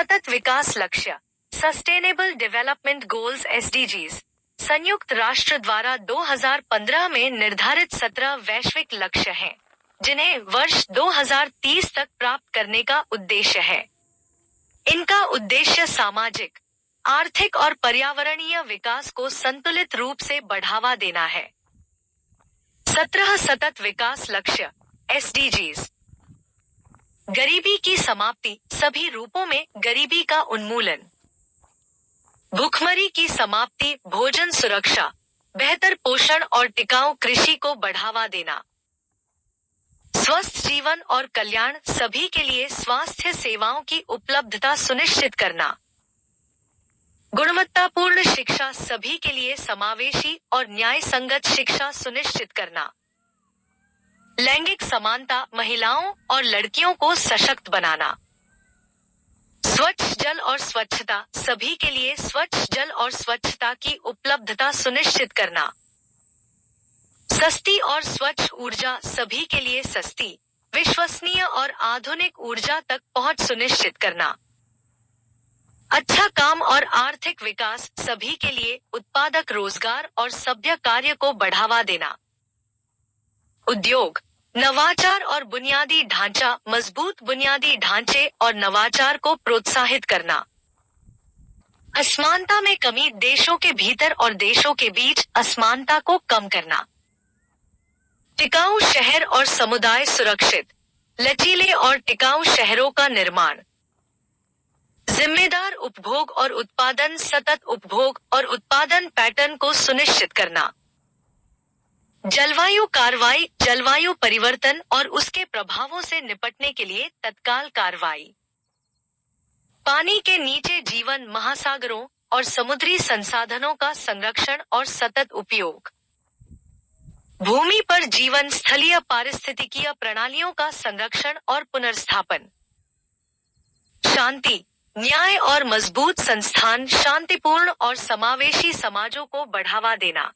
सतत विकास लक्ष्य sustainable development goals SDGs संयुक्त राष्ट्र द्वारा 2015 में निर्धारित 17 वैश्विक लक्ष्य हैं, जिन्हें वर्ष 2030 तक प्राप्त करने का उद्देश्य है। इनका उद्देश्य सामाजिक, आर्थिक और पर्यावरणीय विकास को संतुलित रूप से बढ़ावा देना है। 17 सतत विकास लक्ष्य एसडीजीज। गरीबी की समाप्ति, सभी रूपों में गरीबी का उन्मूलन। भूखमरी की समाप्ति, भोजन सुरक्षा, बेहतर पोषण और टिकाऊ कृषि को बढ़ावा देना। स्वस्थ जीवन और कल्याण, सभी के लिए स्वास्थ्य सेवाओं की उपलब्धता सुनिश्चित करना। गुणवत्तापूर्ण शिक्षा, सभी के लिए समावेशी और न्याय संगत शिक्षा सुनिश्चित करना। लैंगिक समानता, महिलाओं और लड़कियों को सशक्त बनाना। स्वच्छ जल और स्वच्छता, सभी के लिए स्वच्छ जल और स्वच्छता की उपलब्धता सुनिश्चित करना। सस्ती और स्वच्छ ऊर्जा, सभी के लिए सस्ती, विश्वसनीय और आधुनिक ऊर्जा तक पहुंच सुनिश्चित करना। अच्छा काम और आर्थिक विकास, सभी के लिए उत्पादक रोजगार और सभ्य कार्य को बढ़ावा देना। उद्योग, नवाचार और बुनियादी ढांचा, मजबूत बुनियादी ढांचे और नवाचार को प्रोत्साहित करना। असमानता में कमी, देशों के भीतर और देशों के बीच असमानता को कम करना। टिकाऊ शहर और समुदाय सुरक्षित, लचीले और टिकाऊ शहरों का निर्माण। जिम्मेदार उपभोग और उत्पादन, सतत उपभोग और उत्पादन पैटर्न को सुनिश्चित करना। जलवायु कार्रवाई, जलवायु परिवर्तन और उसके प्रभावों से निपटने के लिए तत्काल कार्रवाई। पानी के नीचे जीवन, महासागरों और समुद्री संसाधनों का संरक्षण और सतत उपयोग। भूमि पर जीवन, स्थलीय पारिस्थितिकीय प्रणालियों का संरक्षण और पुनर्स्थापन। शांति, न्याय और मजबूत संस्थान, शांतिपूर्ण और समावेशी समाजों को बढ़ावा देना।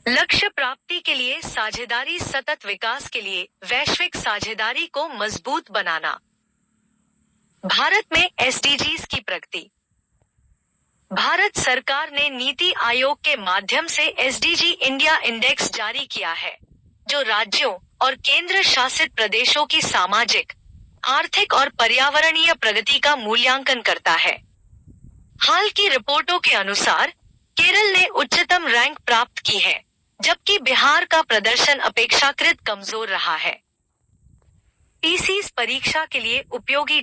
लक्ष्य प्राप्ति के लिए साझेदारी, सतत विकास के लिए वैश्विक साझेदारी को मजबूत बनाना। भारत में एसडीजीज की प्रगति। भारत सरकार ने नीति आयोग के माध्यम से एसडीजी इंडिया इंडेक्स जारी किया है, जो राज्यों और केंद्र शासित प्रदेशों की सामाजिक, आर्थिक और पर्यावरणीय प्रगति का मूल्यांकन करता है। हाल की रिपोर्टों के अनुसार केरल ने उच्चतम रैंक प्राप्त की है, जबकि बिहार का प्रदर्शन अपेक्षाकृत कमजोर रहा है। पीसीएस परीक्षा के लिए उपयोगी